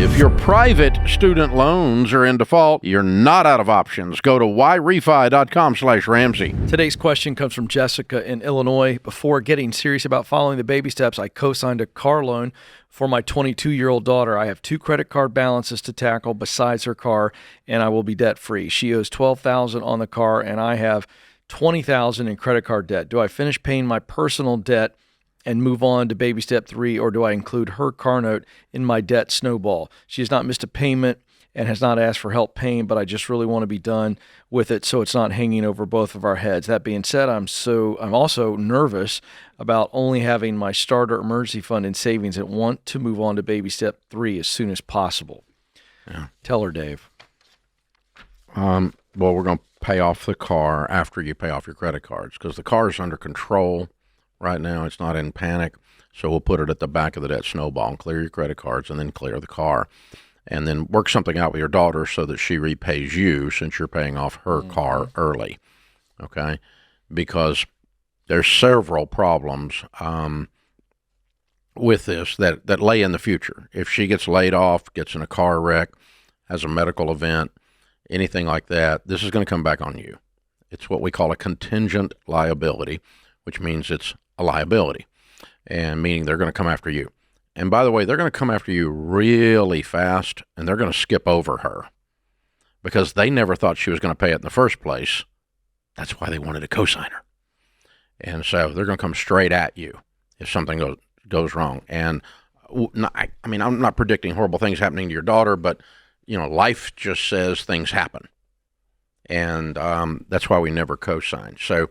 If your private student loans are in default, you're not out of options. Go to yrefi.com/Ramsey. Today's question comes from Jessica in Illinois. Before getting serious about following the baby steps, I co-signed a car loan for my 22-year-old daughter. I have 2 credit card balances to tackle besides her car, and I will be debt-free. She owes $12,000 on the car, and I have $20,000 in credit card debt. Do I finish paying my personal debt and move on to baby step 3, or do I include her car note in my debt snowball? She has not missed a payment and has not asked for help paying, but I just really want to be done with it so it's not hanging over both of our heads. That being said, I'm also nervous about only having my starter emergency fund in savings and want to move on to baby step 3 as soon as possible. Yeah. Tell her, Dave. Well, we're going to pay off the car after you pay off your credit cards because the car is under control. Right now, it's not in panic, so we'll put it at the back of the debt snowball and clear your credit cards and then clear the car. And then work something out with your daughter so that she repays you since you're paying off her car early, okay? Because there's several problems with this that lay in the future. If she gets laid off, gets in a car wreck, has a medical event, anything like that, this is going to come back on you. It's what we call a contingent liability, which means it's a liability, and meaning they're going to come after you. And by the way, they're going to come after you really fast, and they're going to skip over her because they never thought she was going to pay it in the first place. That's why they wanted a cosigner. And so they're going to come straight at you if something goes wrong. And I mean, I'm not predicting horrible things happening to your daughter, but, you know, life just says things happen. And that's why we never cosign. So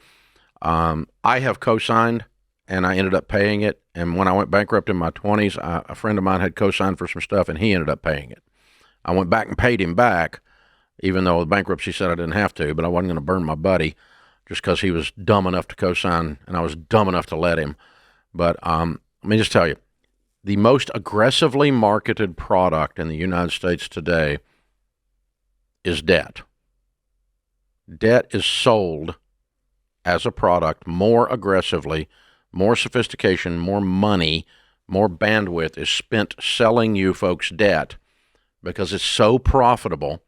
I have co-signed, and I ended up paying it. And when I went bankrupt in my 20s, a friend of mine had co-signed for some stuff, and he ended up paying it. I went back and paid him back, even though the bankruptcy said I didn't have to, but I wasn't going to burn my buddy just because he was dumb enough to co-sign, and I was dumb enough to let him. But let me just tell you, the most aggressively marketed product in the United States today is debt. Debt is sold as a product more aggressively, more sophistication, more money, more bandwidth is spent selling you folks debt because it's so profitable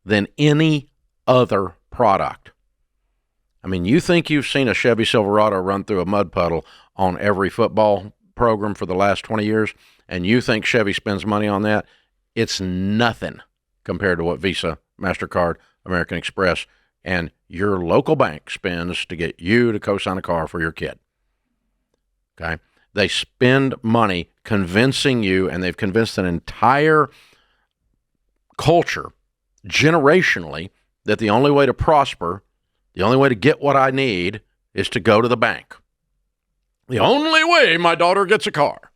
than any other product. I mean, you think you've seen a Chevy Silverado run through a mud puddle on every football program for the last 20 years, and you think Chevy spends money on that? It's nothing compared to what Visa, MasterCard, American Express, and your local bank spends to get you to co-sign a car for your kid. Okay? They spend money convincing you, and they've convinced an entire culture generationally that the only way to prosper, the only way to get what I need is to go to the bank. The only way my daughter gets a car.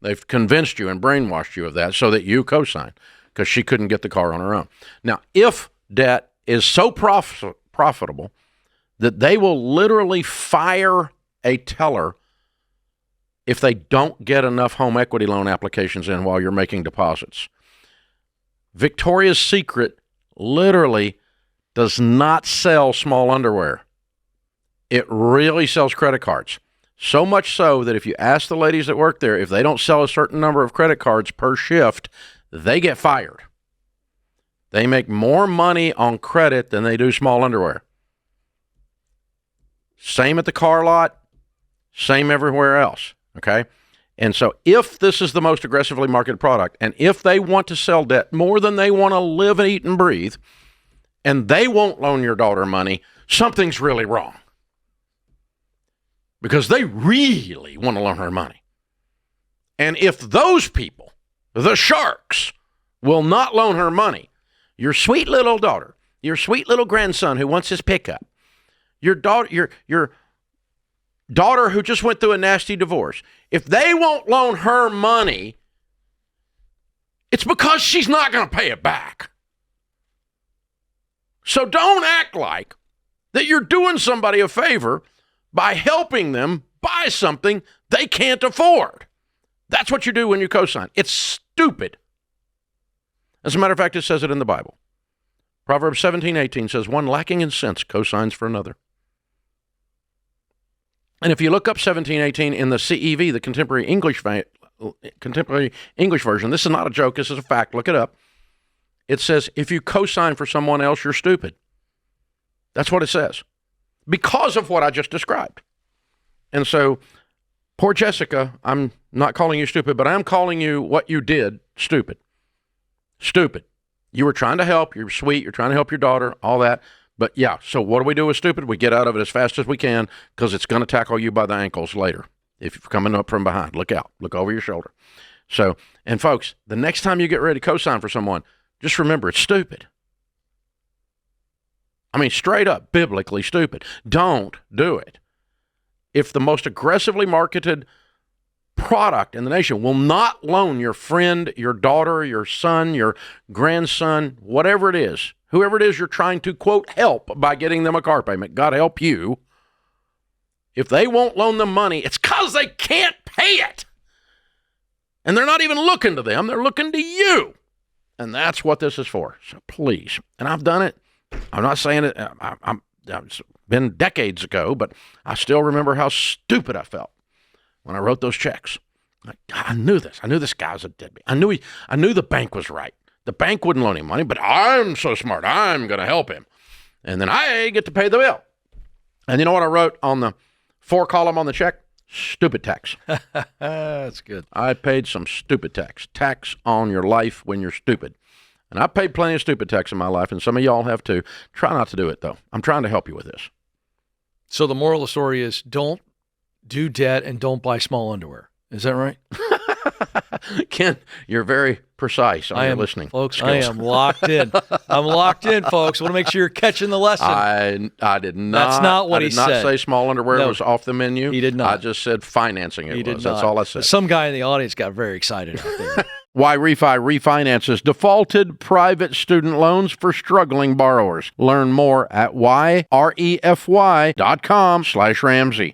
They've convinced you and brainwashed you of that so that you co-sign because she couldn't get the car on her own. Now, if debt is so profitable that they will literally fire a teller if they don't get enough home equity loan applications in while you're making deposits. Victoria's Secret literally does not sell small underwear. It really sells credit cards. So much so that if you ask the ladies that work there, if they don't sell a certain number of credit cards per shift, they get fired. They make more money on credit than they do small underwear. Same at the car lot, same everywhere else, okay? And so if this is the most aggressively marketed product, and if they want to sell debt more than they want to live and eat and breathe, and they won't loan your daughter money, something's really wrong. Because they really want to loan her money. And if those people, the sharks, will not loan her money, your sweet little daughter, your sweet little grandson who wants his pickup, your daughter who just went through a nasty divorce, if they won't loan her money, it's because she's not going to pay it back. So don't act like that you're doing somebody a favor by helping them buy something they can't afford. That's what you do when you cosign. It's stupid. As a matter of fact, it says it in the Bible. Proverbs 17:18 says, one lacking in sense cosigns for another. And if you look up 17:18 in the CEV, the Contemporary English Contemporary English Version. This is not a joke. This is a fact. Look it up. It says, if you co-sign for someone else, you're stupid. That's what it says. Because of what I just described. And so, poor Jessica, I'm not calling you stupid, but I'm calling you what you did stupid. Stupid. You were trying to help. You're sweet. You're trying to help your daughter, all that. But yeah, so what do we do with stupid? We get out of it as fast as we can because it's going to tackle you by the ankles later. If you're coming up from behind, look out. Look over your shoulder. So, and folks, the next time you get ready to co-sign for someone, just remember it's stupid. I mean, straight up, biblically stupid. Don't do it. If the most aggressively marketed product in the nation will not loan your friend, your daughter, your son, your grandson, whatever it is, whoever it is you're trying to, quote, help by getting them a car payment, God help you, if they won't loan them money, it's because they can't pay it. And they're not even looking to them. They're looking to you. And that's what this is for. So please, and I've done it. I'm not saying it. It's been decades ago, but I still remember how stupid I felt when I wrote those checks. I knew this. I knew this guy was a deadbeat. I knew the bank was right. The bank wouldn't loan him money, but I'm so smart. I'm going to help him. And then I get to pay the bill. And you know what I wrote on the 4 column on the check? Stupid tax. That's good. I paid some stupid tax. Tax on your life when you're stupid. And I paid plenty of stupid tax in my life, and some of y'all have too. Try not to do it, though. I'm trying to help you with this. So the moral of the story is don't do debt and don't buy small underwear. Is that right? Ken, you're very precise on your listening folks, skills. I am locked in. I'm locked in, folks. I want to make sure you're catching the lesson. I did not. That's not what he said. I did not say small underwear was off the menu. He did not. I just said financing it was. That's all I said. Some guy in the audience got very excited out there. Why Refi refinances defaulted private student loans for struggling borrowers. Learn more at yrefy.com/Ramsey.